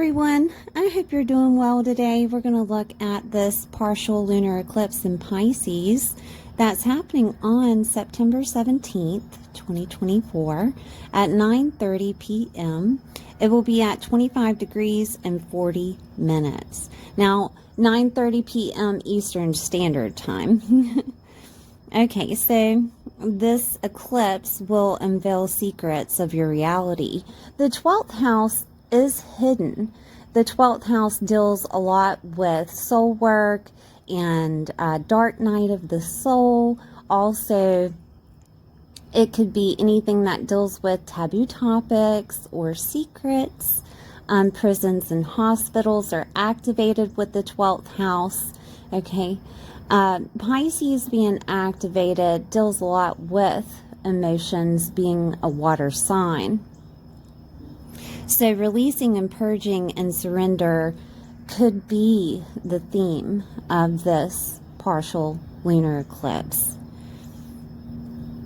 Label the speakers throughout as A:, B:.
A: everyone, I hope you're doing well today. We're going to look at this partial lunar eclipse in Pisces that's happening on September 17th, 2024 at 9:30 p.m. It will be at 25 degrees and 40 minutes. Now, 9:30 p.m. Eastern Standard Time. Okay, so this eclipse will unveil secrets of your reality. The 12th house is hidden. The 12th house deals a lot with soul work and dark night of the soul. Also, it could be anything that deals with taboo topics or secrets. Prisons and hospitals are activated with the 12th house. Okay, Pisces being activated deals a lot with emotions, being a water sign. So releasing and purging and surrender could be the theme of this partial lunar eclipse.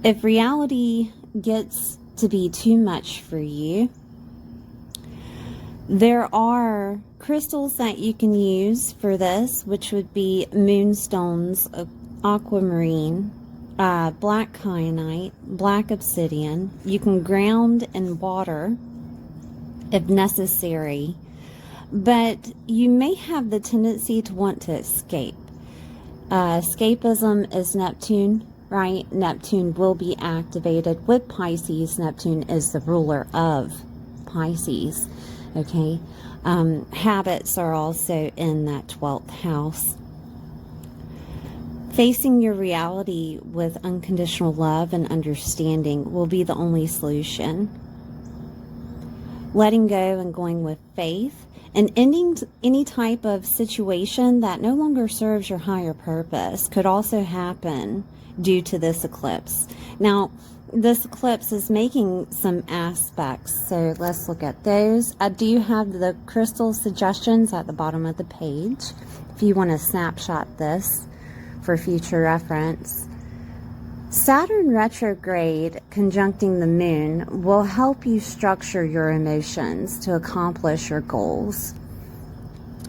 A: If reality gets to be too much for you, there are crystals that you can use for this, which would be moonstones, aquamarine, black kyanite, black obsidian. You can ground in water if necessary, but you may have the tendency to want to escape. Escapism is Neptune, right? Neptune will be activated with Pisces. Neptune is the ruler of Pisces. Okay, habits are also in that 12th house. Facing your reality with unconditional love and understanding will be the only solution. Letting go and going with faith and ending any type of situation that no longer serves your higher purpose could also happen due to this eclipse. Now, this eclipse is making some aspects, so let's look at those. I do have the crystal suggestions at the bottom of the page if you want to snapshot this for future reference. Saturn retrograde conjuncting the moon will help you structure your emotions to accomplish your goals.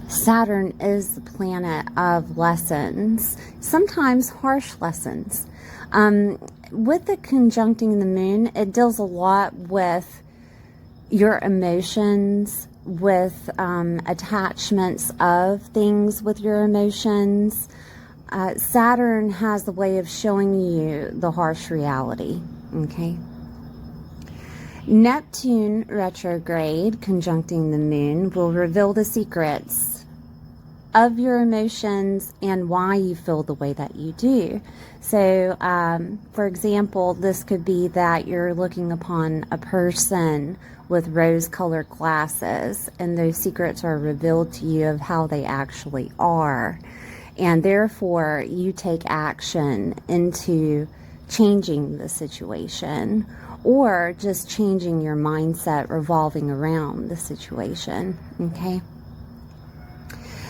A: Saturn is the planet of lessons, sometimes harsh lessons. With the conjuncting the moon, it deals a lot with your emotions, with attachments of things with your emotions. Saturn has the way of showing you the harsh reality, okay? Neptune retrograde conjuncting the moon will reveal the secrets of your emotions and why you feel the way that you do. So, for example, this could be that you're looking upon a person with rose-colored glasses, and those secrets are revealed to you of how they actually are. And therefore, you take action into changing the situation or just changing your mindset revolving around the situation, okay?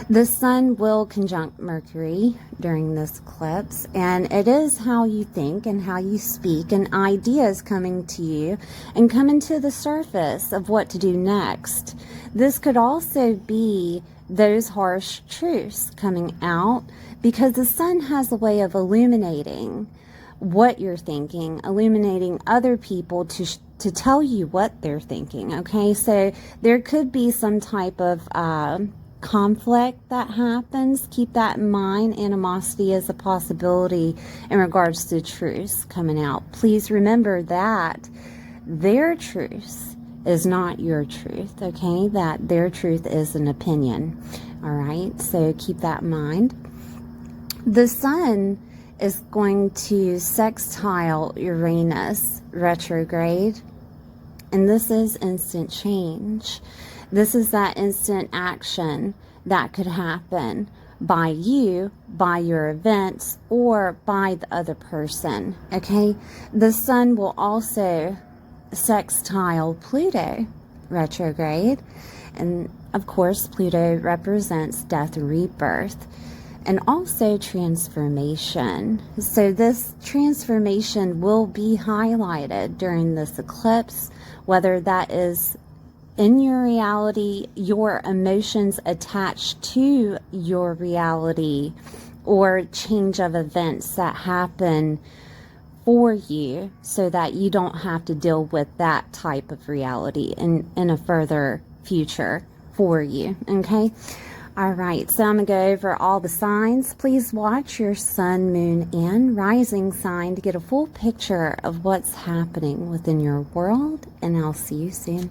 A: The sun will conjunct Mercury during this eclipse, and it is how you think and how you speak and ideas coming to you and coming to the surface of what to do next. This could also be those harsh truths coming out because the sun has a way of illuminating what you're thinking, illuminating other people to tell you what they're thinking, okay? So there could be some type of conflict that happens. Keep that in mind. Animosity is a possibility in regards to truths coming out. Please remember that their truth is not your truth, okay? That their truth is an opinion, all right? So keep that in mind. The sun is going to sextile Uranus retrograde, and this is instant change. This is that instant action that could happen by you, by your events, or by the other person, okay? The sun will also sextile Pluto retrograde, and of course Pluto represents death and rebirth and also transformation. So this transformation will be highlighted during this eclipse, whether that is in your reality, your emotions attached to your reality, or change of events that happen for you so that you don't have to deal with that type of reality in a further future for you. Okay. All right, so I'm going to go over all the signs. Please watch your sun, moon, and rising sign to get a full picture of what's happening within your world, and I'll see you soon.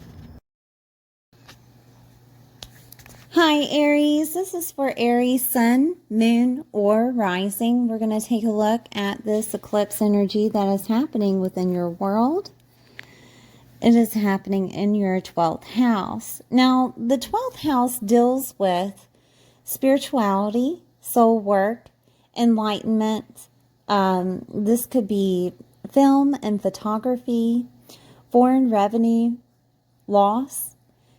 A: Hi, Aries. This is for Aries sun, moon, or rising. We're going to take a look at this eclipse energy that is happening within your world. It is happening in your 12th house. Now, the 12th house deals with spirituality, soul work, enlightenment. This could be film and photography, foreign revenue, loss,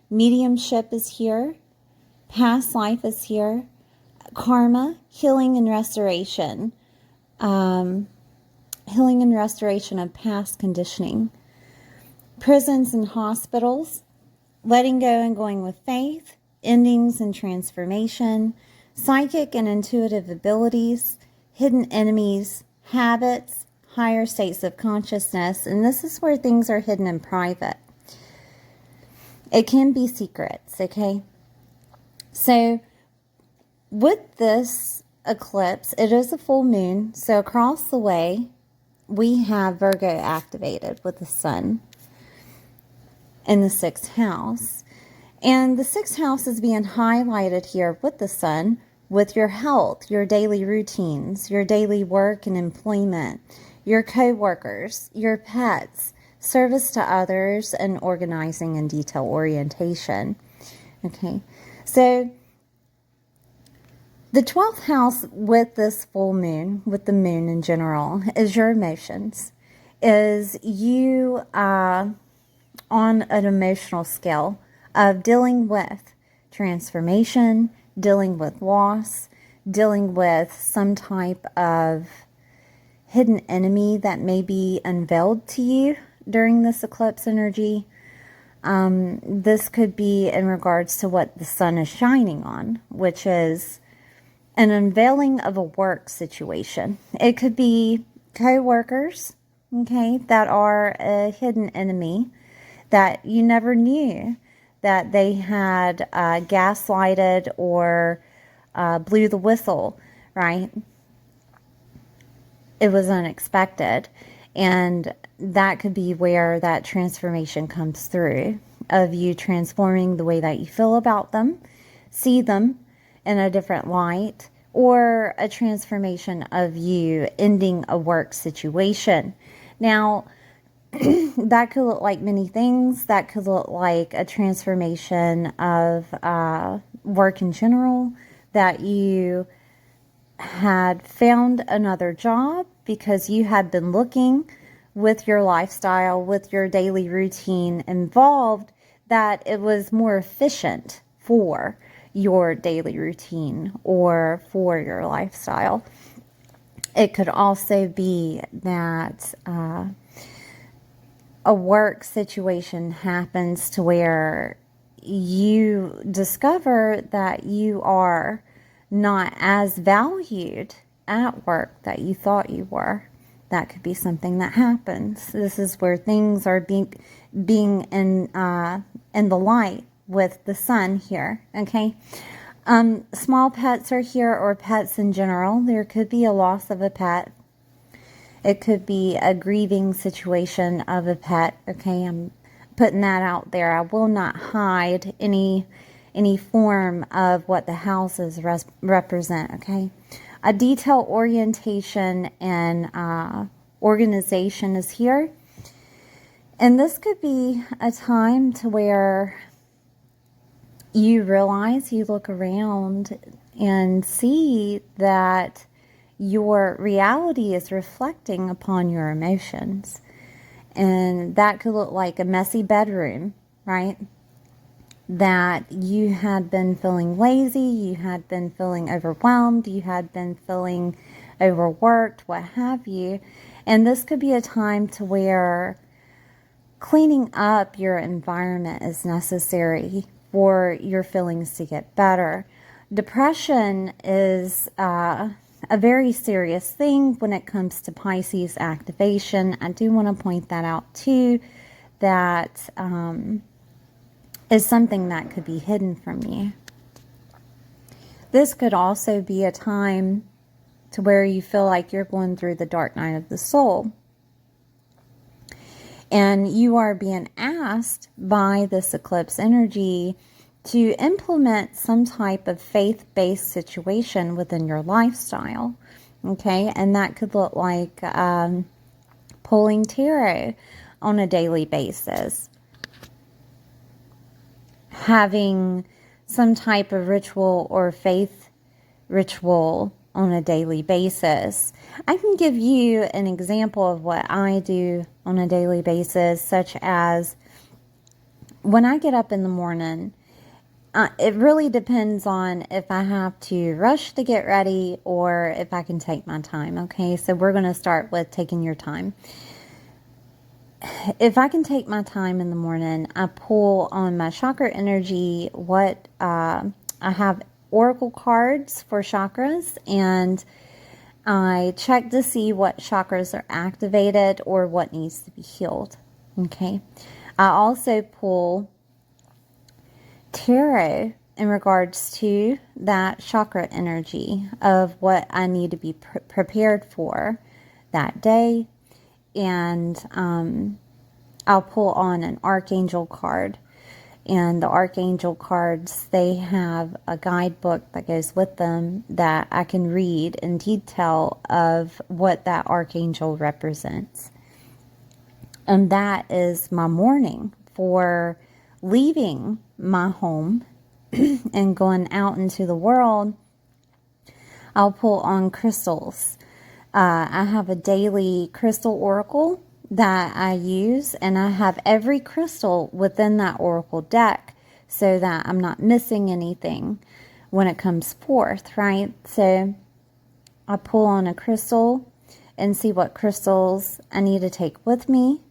A: mediumship is here, past life is here, karma, healing and restoration, healing and restoration of past conditioning, prisons and hospitals, letting go and going with faith, endings and transformation, psychic and intuitive abilities, hidden enemies, habits, higher states of consciousness, and this is where things are hidden in private. It can be secrets, okay? So with this eclipse, it is a full moon, so across the way, we have Virgo activated with the sun in the 6th house. And the 6th house is being highlighted here with the sun, with your health, your daily routines, your daily work and employment, your co-workers, your pets, service to others, and organizing and detail orientation. Okay, so the 12th house with this full moon, with the moon in general, is your emotions, is you on an emotional scale of dealing with transformation, dealing with loss, dealing with some type of hidden enemy that may be unveiled to you during this eclipse energy. This could be in regards to what the sun is shining on, which is an unveiling of a work situation. It could be co-workers, okay, that are a hidden enemy that you never knew that they had gaslighted or blew the whistle, right? It was unexpected. And that could be where that transformation comes through, of you transforming the way that you feel about them, see them in a different light, or a transformation of you ending a work situation. Now, that could look like many things. That could look like a transformation of work in general, that you had found another job because you had been looking with your lifestyle, with your daily routine involved, that it was more efficient for your daily routine or for your lifestyle. It could also be that a work situation happens to where you discover that you are not as valued at work that you thought you were. That could be something that happens. This is where things are being in the light with the sun here, okay? Small pets are here, or pets in general. There could be a loss of a pet. It could be a grieving situation of a pet, okay? I'm putting that out there. I will not hide any form of what the houses represent, okay? A detail orientation and organization is here. And this could be a time to where you realize, you look around and see that your reality is reflecting upon your emotions. And that could look like a messy bedroom, right? That you had been feeling lazy, you had been feeling overwhelmed, you had been feeling overworked, what have you. And this could be a time to where cleaning up your environment is necessary for your feelings to get better. Depression is a very serious thing when it comes to Pisces activation. I do want to point that out too, that is something that could be hidden from you. This could also be a time to where you feel like you're going through the dark night of the soul. And you are being asked by this eclipse energy to implement some type of faith-based situation within your lifestyle. Okay, and that could look like pulling tarot on a daily basis, having some type of ritual or faith ritual on a daily basis. I can give you an example of what I do on a daily basis, such as when I get up in the morning, it really depends on if I have to rush to get ready or if I can take my time. Okay, so we're going to start with taking your time. If I can take my time in the morning, I pull on my chakra energy. I have oracle cards for chakras, and I check to see what chakras are activated or what needs to be healed. Okay. I also pull tarot in regards to that chakra energy of what I need to be prepared for that day. And I'll pull on an archangel card. And the archangel cards, they have a guidebook that goes with them that I can read in detail of what that archangel represents. And that is my morning for leaving my home and going out into the world. I'll pull on crystals. I have a daily crystal oracle that I use, and I have every crystal within that oracle deck so that I'm not missing anything when it comes forth, right? So I pull on a crystal and see what crystals I need to take with me.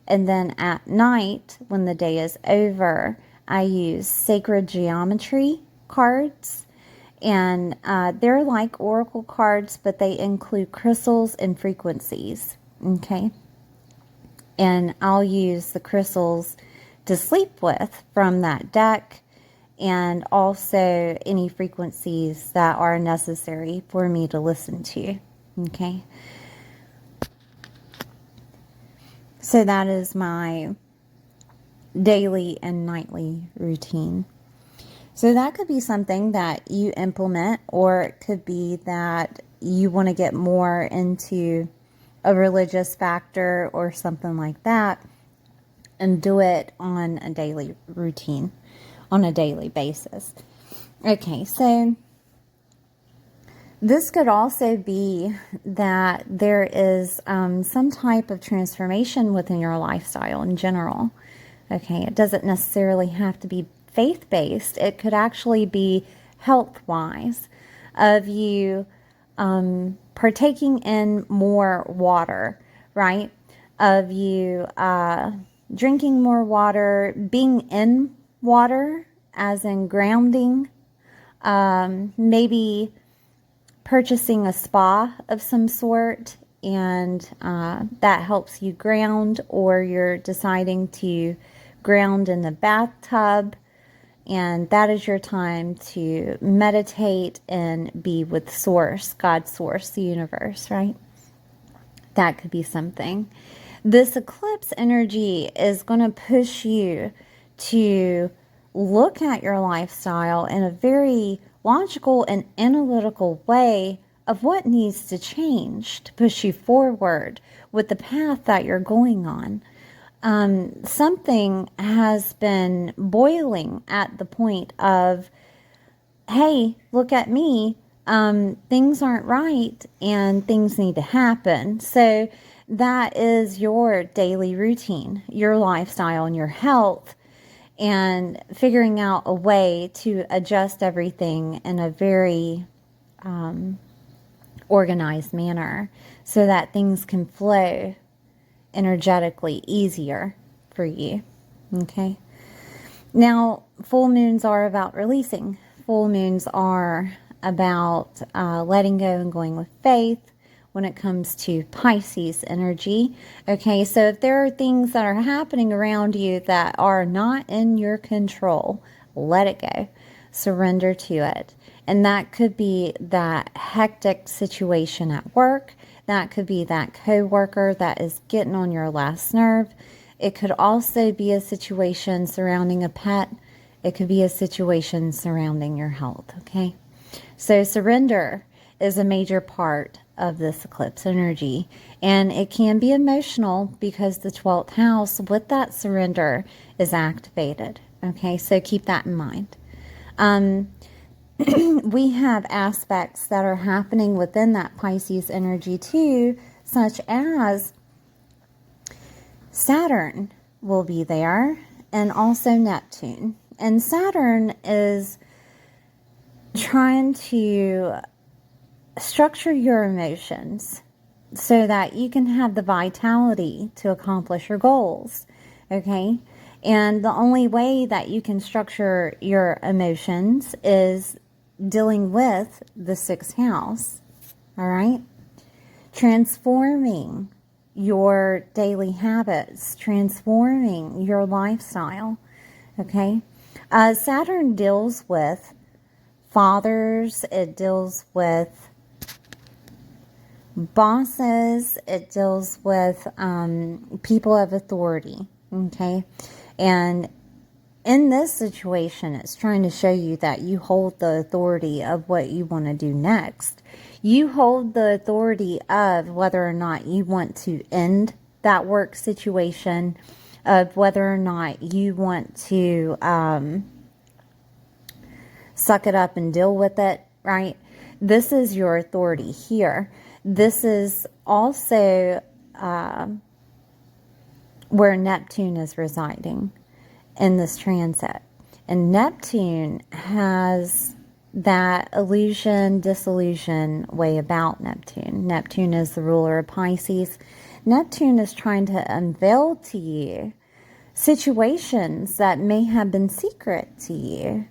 A: And then at night, when the day is over, I use sacred geometry cards. And they're like oracle cards, but they include crystals and frequencies, okay? And I'll use the crystals to sleep with from that deck, and also any frequencies that are necessary for me to listen to, okay? So that is my daily and nightly routine. So that could be something that you implement, or it could be that you want to get more into a religious factor or something like that and do it on a daily routine, on a daily basis. Okay, so this could also be that there is some type of transformation within your lifestyle in general. Okay, it doesn't necessarily have to be faith-based. It could actually be health-wise, of you partaking in more water, right? Of you drinking more water, being in water, as in grounding, maybe purchasing a spa of some sort, and that helps you ground, or you're deciding to ground in the bathtub, and that is your time to meditate and be with Source, God, Source, the universe, right? That could be something. This eclipse energy is going to push you to look at your lifestyle in a very logical and analytical way of what needs to change to push you forward with the path that you're going on. Something has been boiling at the point of, hey, look at me, things aren't right and things need to happen. So that is your daily routine, your lifestyle and your health, and figuring out a way to adjust everything in a very organized manner so that things can flow energetically easier for you. Okay. Now, full moons are about releasing. Full moons are about letting go and going with faith when it comes to Pisces energy. Okay, so if there are things that are happening around you that are not in your control, let it go. Surrender to it. And that could be that hectic situation at work. That could be that coworker that is getting on your last nerve. It could also be a situation surrounding a pet. It could be a situation surrounding your health, okay? So surrender is a major part of this eclipse energy. And it can be emotional because the 12th house with that surrender is activated, okay? So keep that in mind. We have aspects that are happening within that Pisces energy too, such as Saturn will be there and also Neptune. And Saturn is trying to structure your emotions so that you can have the vitality to accomplish your goals, okay? And the only way that you can structure your emotions is dealing with the 6th house, all right? Transforming your daily habits, transforming your lifestyle, okay? Saturn deals with fathers, it deals with bosses, it deals with people of authority, okay? And in this situation, it's trying to show you that you hold the authority of what you want to do next. You hold the authority of whether or not you want to end that work situation, of whether or not you want to suck it up and deal with it, right? This is your authority here. This is also where Neptune is residing in this transit. And Neptune has that illusion, disillusion way about Neptune. Neptune is the ruler of Pisces. Neptune is trying to unveil to you situations that may have been secret to you.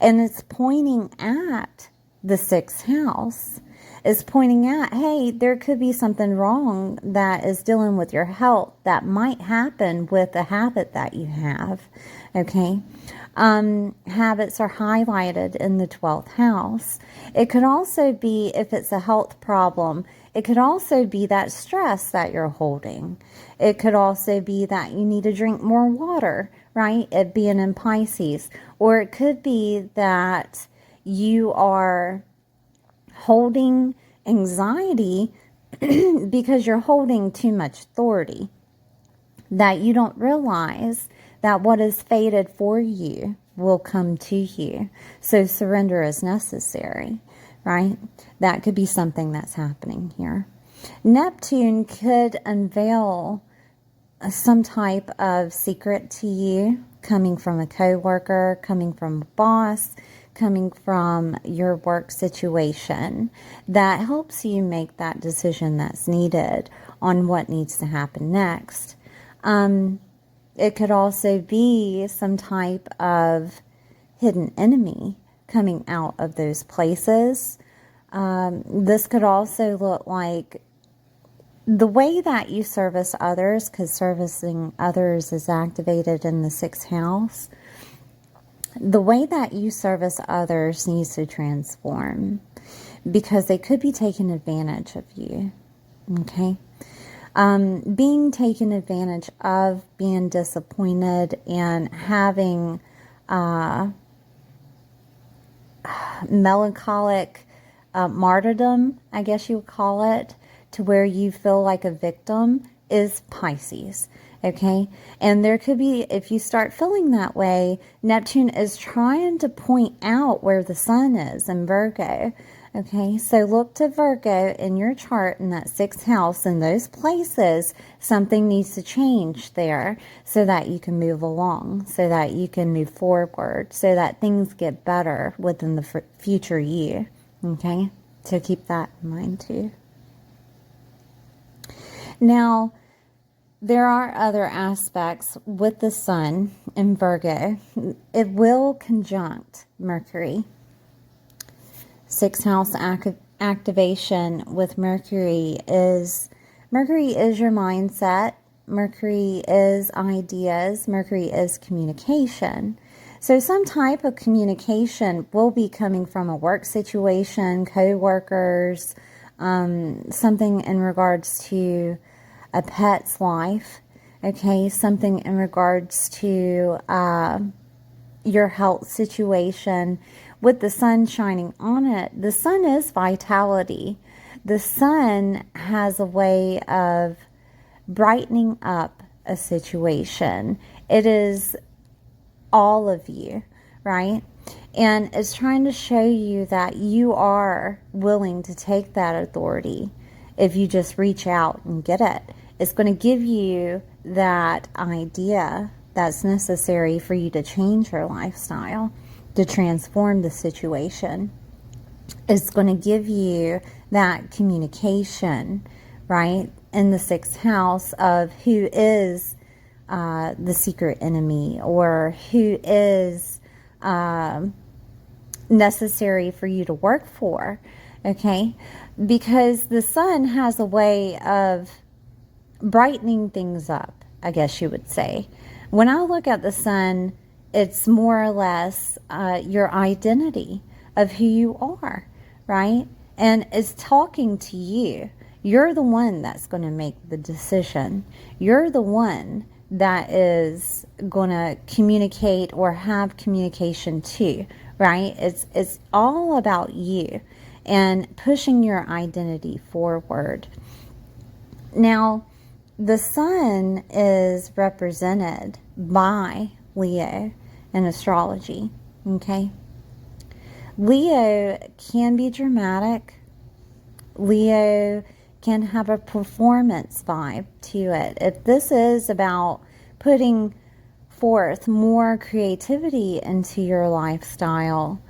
A: And it's pointing at the 6th house. It's pointing at, hey, there could be something wrong that is dealing with your health that might happen with a habit that you have, okay? Habits are highlighted in the 12th house. It could also be, if it's a health problem, it could also be that stress that you're holding. It could also be that you need to drink more water, right? It being in Pisces. Or it could be that you are holding anxiety because you're holding too much authority, that you don't realize that what is fated for you will come to you. So surrender is necessary, right? That could be something that's happening here. Neptune could unveil some type of secret to you, coming from a coworker, coming from a boss, coming from your work situation, that helps you make that decision that's needed on what needs to happen next. It could also be some type of hidden enemy coming out of those places. This could also look like the way that you service others, because servicing others is activated in the 6th house. The way that you service others needs to transform, because they could be taking advantage of you, okay? Being taken advantage of, being disappointed, and having melancholic martyrdom, I guess you would call it, to where you feel like a victim, is Pisces, okay? And there could be, if you start feeling that way, Neptune is trying to point out where the sun is in Virgo, okay? So look to Virgo in your chart in that 6th house. In those places, something needs to change there so that you can move along, so that you can move forward, so that things get better within the future year, okay? So keep that in mind too. Now, there are other aspects with the sun in Virgo. It will conjunct Mercury. Sixth house activation with Mercury is your mindset. Mercury is ideas. Mercury is communication. So some type of communication will be coming from a work situation, co-workers, something in regards to a pet's life, okay, something in regards to your health situation. With the sun shining on it, the sun is vitality. The sun has a way of brightening up a situation. It is all of you, right? And it's trying to show you that you are willing to take that authority if you just reach out and get it. It's going to give you that idea that's necessary for you to change your lifestyle, to transform the situation. It's going to give you that communication, right, in the sixth house of who is the secret enemy, or who is necessary for you to work for, okay? Because the sun has a way of brightening things up, I guess you would say. When I look at the sun, it's more or less your identity of who you are, right? And it's talking to you. You're the one that's going to make the decision. You're the one that is going to communicate or have communication to, right? It's all about you and pushing your identity forward. Now, the sun is represented by Leo in astrology, okay? Leo can be dramatic. Leo can have a performance vibe to it. If this is about putting forth more creativity into your lifestyle,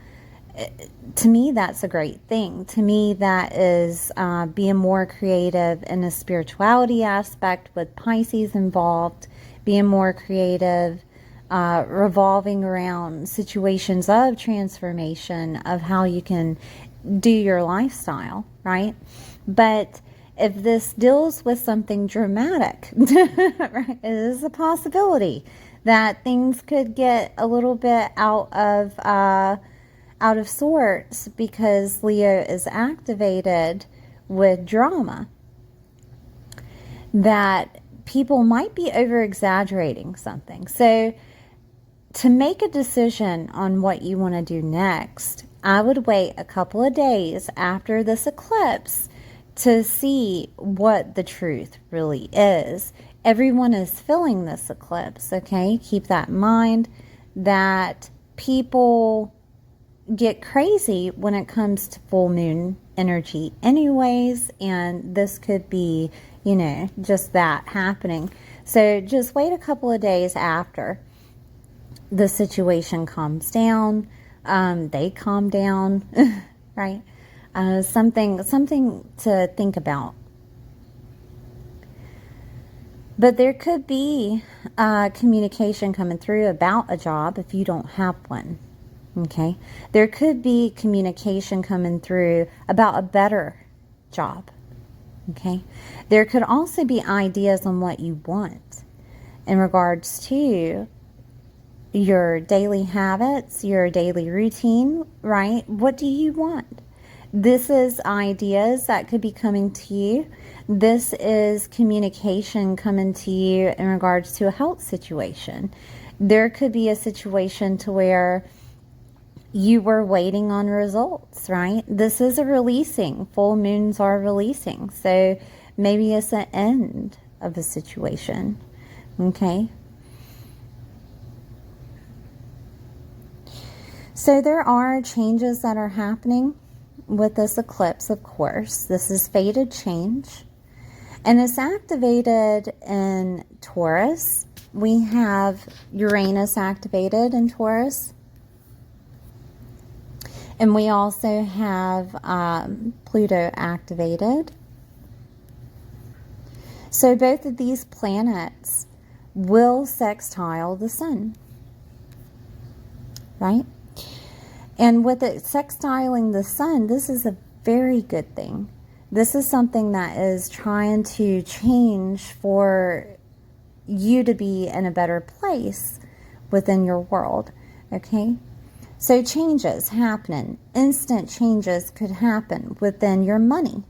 A: to me, that's a great thing. To me, that is being more creative in a spirituality aspect with Pisces involved, being more creative, revolving around situations of transformation of how you can do your lifestyle, right? But if this deals with something dramatic, right, it is a possibility that things could get a little bit out of sorts because Leo is activated with drama, that people might be over-exaggerating something. So to make a decision on what you want to do next, I would wait a couple of days after this eclipse to see what the truth really is. Everyone is feeling this eclipse, okay? Keep that in mind, that people get crazy when it comes to full moon energy anyways, and this could be, you know, just that happening. So just wait a couple of days after the situation calms down, they calm down, right? Something to think about. But there could be communication coming through about a job if you don't have one, okay? There could be communication coming through about a better job, okay? There could also be ideas on what you want in regards to your daily habits, your daily routine, right? What do you want? This is ideas that could be coming to you. This is communication coming to you in regards to a health situation. There could be a situation to where you were waiting on results, right? This is a releasing. Full moons are releasing. So maybe it's the end of a situation, okay? So there are changes that are happening with this eclipse, of course. This is fated change. And it's activated in Taurus. We have Uranus activated in Taurus. And we also have Pluto activated. So both of these planets will sextile the sun, right? And with it sextiling the sun, this is a very good thing. This is something that is trying to change for you to be in a better place within your world, okay? So changes happening, instant changes could happen within your money.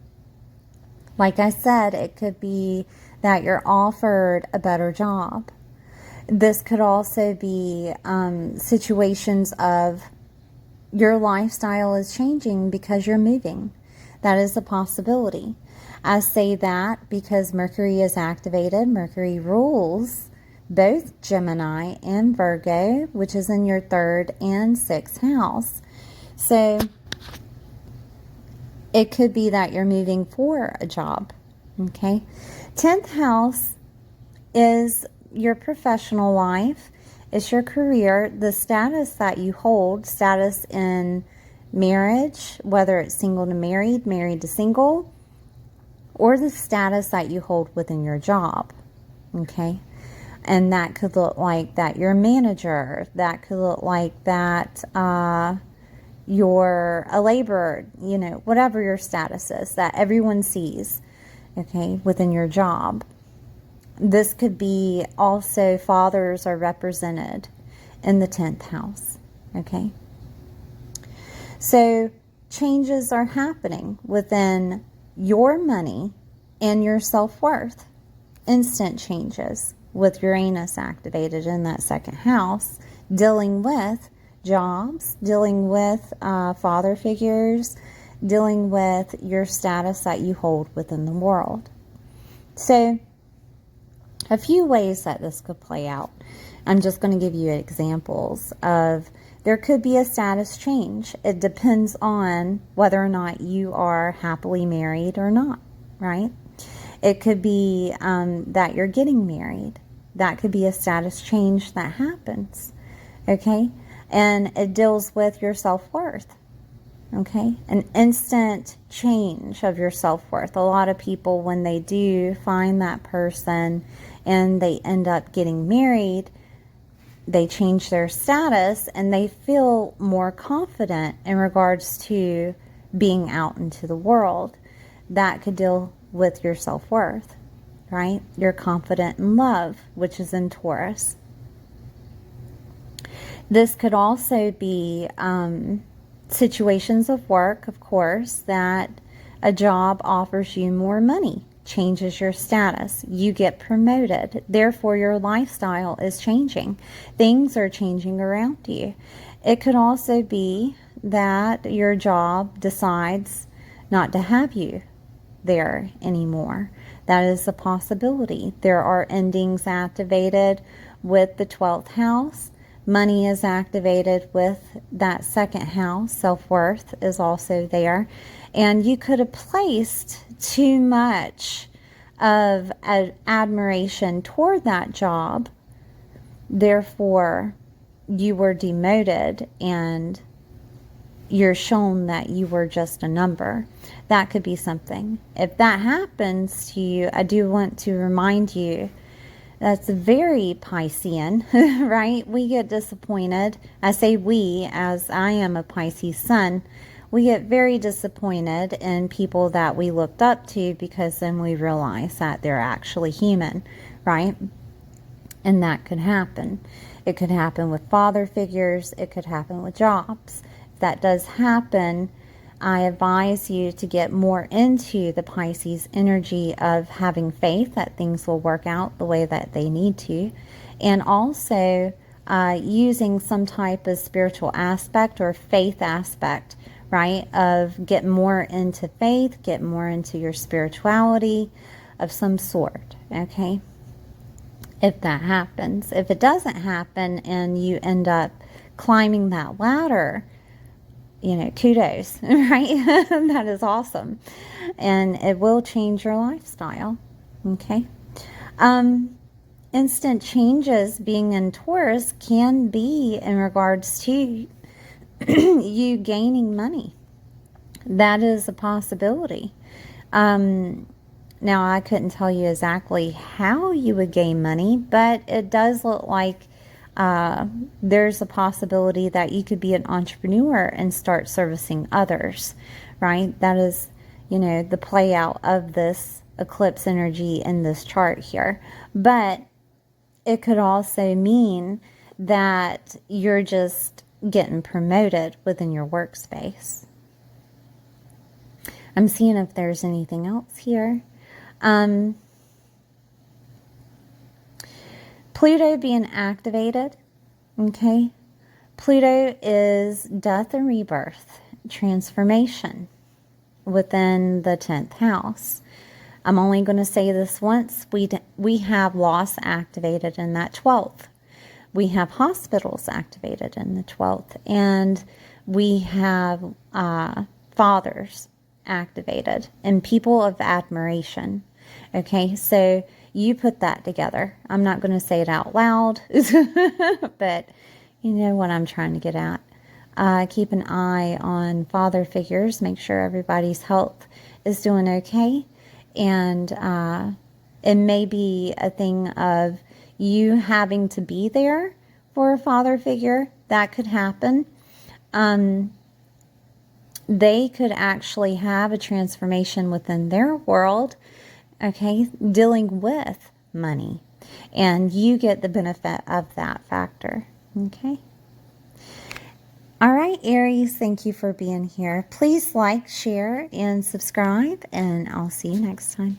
A: Like I said, it could be that you're offered a better job. This could also be situations of your lifestyle is changing because you're moving. That is a possibility. I say that because Mercury is activated. Mercury rules both Gemini and Virgo, which is in your 3rd and 6th house. So it could be that you're moving for a job, okay? 10th house is your professional life. It's your career, the status that you hold, status in marriage, whether it's single to married, married to single, or the status that you hold within your job, okay? And that could look like that you're a manager. That could look like that you're a laborer, you know, whatever your status is that everyone sees, okay, within your job. This could be also fathers are represented in the 10th house, okay? So changes are happening within your money and your self-worth. Instant changes with Uranus activated in that 2nd house, dealing with jobs, dealing with father figures, dealing with your status that you hold within the world. So a few ways that this could play out. I'm just going to give you examples of there could be a status change. It depends on whether or not you are happily married or not, right? It could be that you're getting married. That could be a status change that happens, okay? And it deals with your self-worth, okay? An instant change of your self-worth. A lot of people, when they do find that person and they end up getting married, they change their status and they feel more confident in regards to being out into the world. That could deal with your self-worth, right? You're confident in love, which is in Taurus. This could also be situations of work, of course, that a job offers you more money, changes your status, you get promoted, therefore your lifestyle is changing. Things are changing around you. It could also be that your job decides not to have you there anymore. That is a possibility. There are endings activated with the 12th house. Money is activated with that 2nd house. Self-worth is also there. And you could have placed too much of an admiration toward that job. Therefore, you were demoted and you're shown that you were just a number. That could be something. If that happens to you, I do want to remind you that's very Piscean, right? We get disappointed. I say we, as I am a Pisces sun. We get very disappointed in people that we looked up to because then we realize that they're actually human, right? And that could happen. It could happen with father figures. It could happen with jobs. If that does happen, I advise you to get more into the Pisces energy of having faith that things will work out the way that they need to, and also using some type of spiritual aspect or faith aspect, right, of get more into faith, get more into your spirituality of some sort, okay, if that happens. If it doesn't happen and you end up climbing that ladder, you know, kudos, right? That is awesome. And it will change your lifestyle, okay? Instant changes being in Taurus can be in regards to you gaining money. That is a possibility. Now, I couldn't tell you exactly how you would gain money, but it does look like there's a possibility that you could be an entrepreneur and start servicing others, right? That is, you know, the play out of this eclipse energy in this chart here. But it could also mean that you're just getting promoted within your workspace. I'm seeing if there's anything else here. Pluto being activated, okay? Pluto is death and rebirth, transformation within the 10th house. I'm only going to say this once. We have loss activated in that 12th. We have hospitals activated in the 12th. And we have fathers activated and people of admiration. Okay, so you put that together. I'm not going to say it out loud, but you know what I'm trying to get at. Keep an eye on father figures. Make sure everybody's health is doing okay. And it may be a thing of you having to be there for a father figure. That could happen. They could actually have a transformation within their world, okay, dealing with money. And you get the benefit of that factor, okay? All right, Aries, thank you for being here. Please like, share, and subscribe, and I'll see you next time.